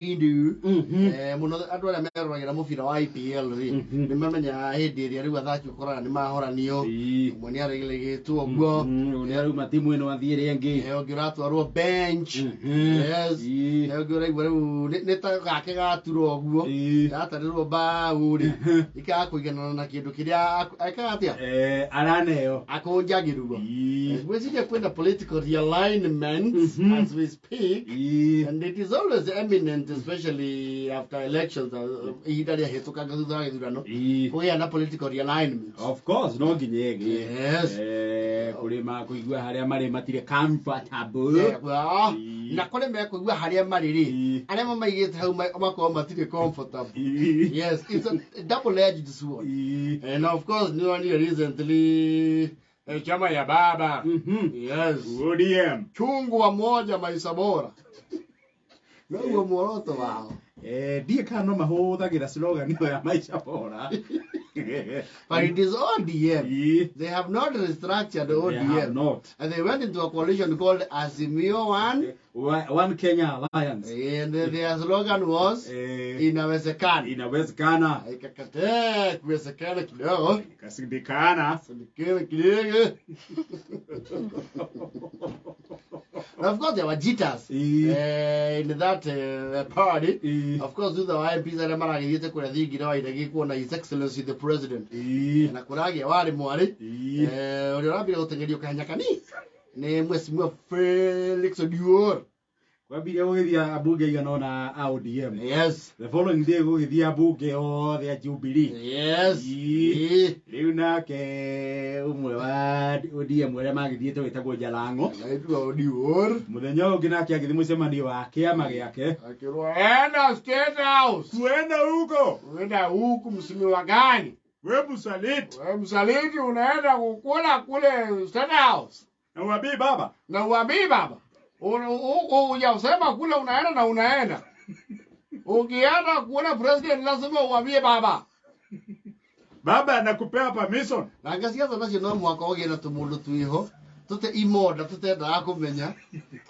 Indu, muno andå arä a meroragä ra må bira wa IPL rä nä mamenya hä ndä ä rä a rä u athaki å koraga nä mahoranio mwe nä aregä two guo nä arauma timu ä no athiä rä ngä å ngä å ratwarwo bench å ngä å raigua rä u nä ta gake gaturwo å guo gatarä rwo mbaå rä ikaga kå iganana na kä ndå kä rä a ekaga atä a araneo akå njagä ruo gwä ciria kwä political realignment as we speak and it is always eminent especially after elections ihinda rä ahä tå kanga thutha wa gä thurano kå gä a na political realignment of course no nginya yes kå rä ma kå igua harä a marä matirä comfortable na kå rä mekå igua harä a marä rä arä a mamaigä te hau makorwo matirä comfortable yes it's a double edged sword and of course nä wonire recently chama ya baba yes ODM chungwa moja maisha bora niguo muoroto wao ndiä kana no mahå ra slogan ä ya maisha bora but it is ODM they have not restructured ODM and they went into a coalition called Azimio One Kenya Alliance and their slogan was inawezekana inawezekana ikakate kuwezekana kidogo kasindikana kidogo of course there were jitters in that party of course thutha wa MPs arĩa maragĩthiĩte kũrĩa thingire wa iregi kuona his excellency the president na kũragĩa warĩ mwarĩ ũrĩa ũrambire gũteng'erio kahenya kanini nĩ mheshimiwa Felix Odiwuor kwambire gũgĩthia ambunge igana na ODM yes the following day gũgĩthia ambunge othe a Jubilee yes rĩu nake ũmwe wa ODM ũrĩa magĩthiĩte wĩtagwo Jalang'o naitwa Odiwuor mũthenya ũngĩ nake agĩthiĩ mũcemanio wa kĩama gĩake akĩrwo enda State House uenda huku mheshimiwa gani we msaliti unaenda kukula kule State House na uambii baba Ujasema kule unaenda na unaenda. Ukienda kuona president lazima uambie baba. Baba anakupea permission. Na ngasikia nacio no mwaka ogie na tumundu twiho. Tute imoda tutenda kumenya.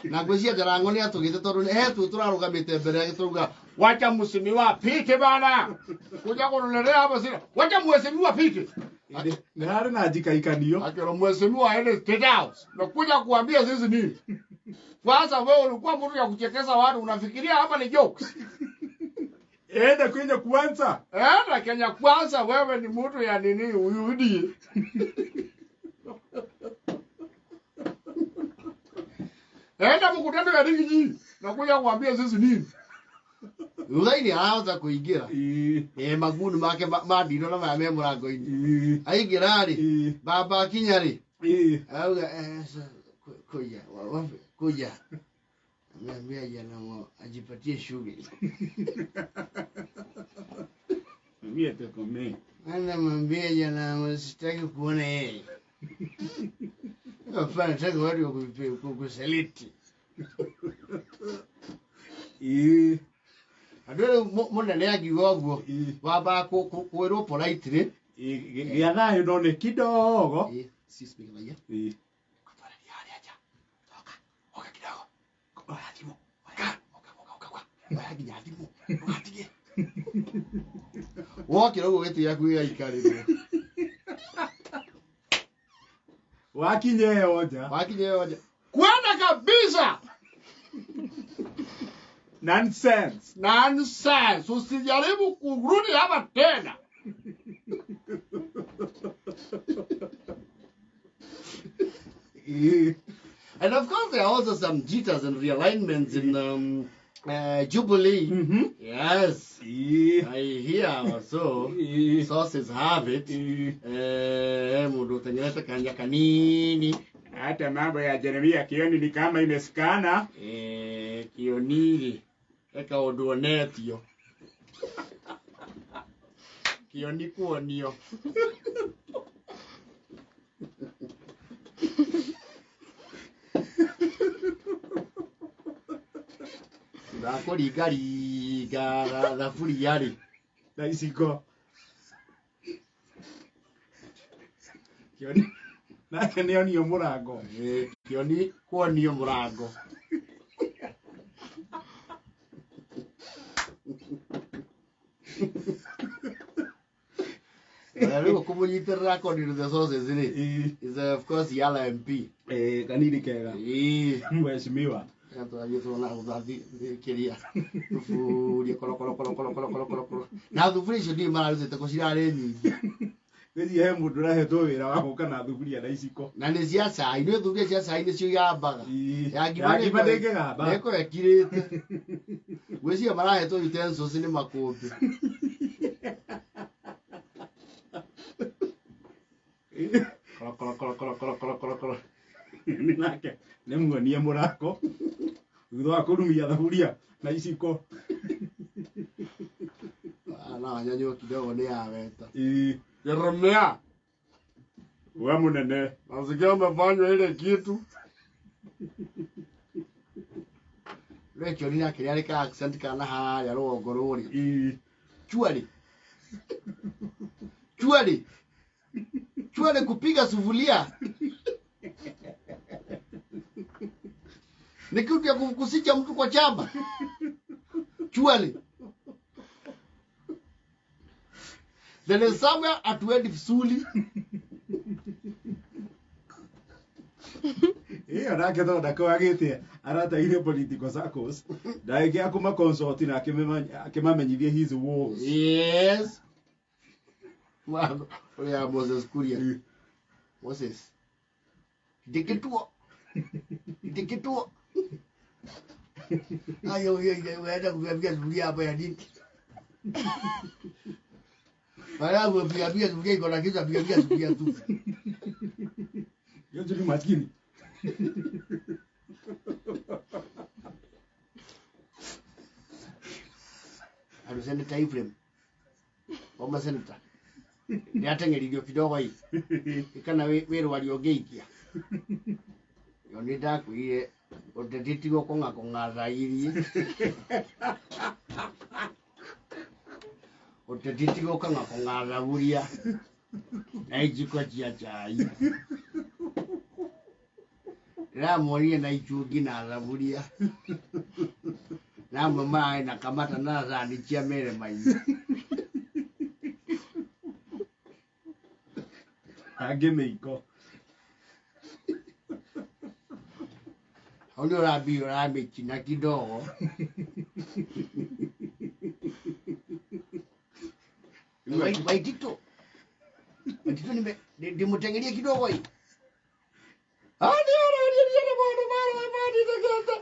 Na ngwĩcia Jalang'o nĩ atũgĩte tondũ nĩ hetu tũrarugamĩte mbere ya gĩtũruga wacha mheshimiwa pite bana. Kuja kunuletea hapa sina. Wacha mheshimiwa pite. Nĩ harĩ na njikaikanio. Akĩrwo mheshimiwa aende State House. Na kuja kuambia sisi nini? Kwanza wewe ulikuwa mtu ya kuchekesha watu unafikiria hapa ni jokes. Enda Kenya kwanza. Enda Kenya kwanza wewe ni mtu ya nini uyudi. Enda mkutano ya nini na kuja kuambia sisi nini? Ulaini anaanza kuingira. Magunu make madino na mame murango-ini. Aingira ri baba kinyari. Auga kuja ameambia jana ajipatie shughuli mimi atakomea anamwambia jana msitaki kuona yeye hapana nataka watu kukusaliti adore munene agiuga guo baba kwirwo politely giathayo no nĩ kidogo si speak like Wakira ugo giti yaku gĩgaikarĩrwo wakinye oja kwenda kabisa nonsense usijaribu kurudi hapa tena and of course there are also some jitters and realignments in Jubilee. Yes. I hear so. Sources have it. Mundu tengeneza kanja kanini. Hata mambo ya Jeremia Kioni ni kama imesikana. Kioni. Eka oduonetio. Kioni kuonio. Kũringa thaburia rĩ na iciko Kioni nake nĩ onio mũrango Kioni kuonio mũrango Leo kumunyiterera according to the sources is of course yala MP. Kanini kega. Mheshimiwa. Kato ayeto na uzazi kiria. Furia kolo. Na thufuria icio ndi mararutite kucirare nyingi. Kwezi he mundu rahetwo wira wa guka na thufuria na iciko. Na ni cia cai, ni thufuria cia cai ni cio yambaga. Ya ngima ndingigamba. Niko yakirite. Gwĩciria marahetwo utensils ni makũmbĩ. Kolo. Nake nemuonie mũrango thutha wa kũrumia thaburia na iciko. Na nyanyua kidogo ni yaweta. Jeremia. Wewe munene. Nasikia umefanywa ile kitu. Leo Kioni yake yale ka accent kana haya ruongo ruri. Chwali kupiga sufuria. Ni kitu ya kumkusicha mtu kwa chamba. Chwali. Then is somewhere at where vizuri. Anake thonda ko agite arata ile political circles. Ndaige akuma consult na akimamenyithie his woes. Yes. Wow. Oya Moses Kuria. Moses. Dikituo. Ayo wewe kuambia sufuria hapa ya nini? Para kuambia sufuria iko na kitu kuambia sufuria tu. Yote ni maskini. Alusende time frame. Oma senator. Ni atengeririo kidogo hii. Ikana wewe waliogeikia. Yonida kuie utetitigo konga zairi. Utetitigo konga zaburia. Na ijiko chia chai. Na morie na ichugi na zaburia. Na mama na kamata na zani chia mere mai. Agemeiko. Olio rabi china kidogo. Waitito nimutengelie kidogo hii. Ndio bwana.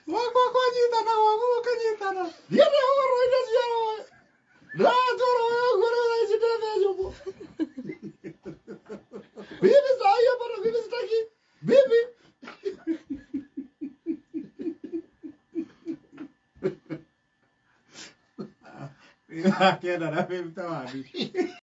Wako jita na wangu kanyita. Ndio horo ile sio. La toro horo ile sitende yupo. Bibi sayo bana bibi sitaki. Bibi. Queda na bibi tawani.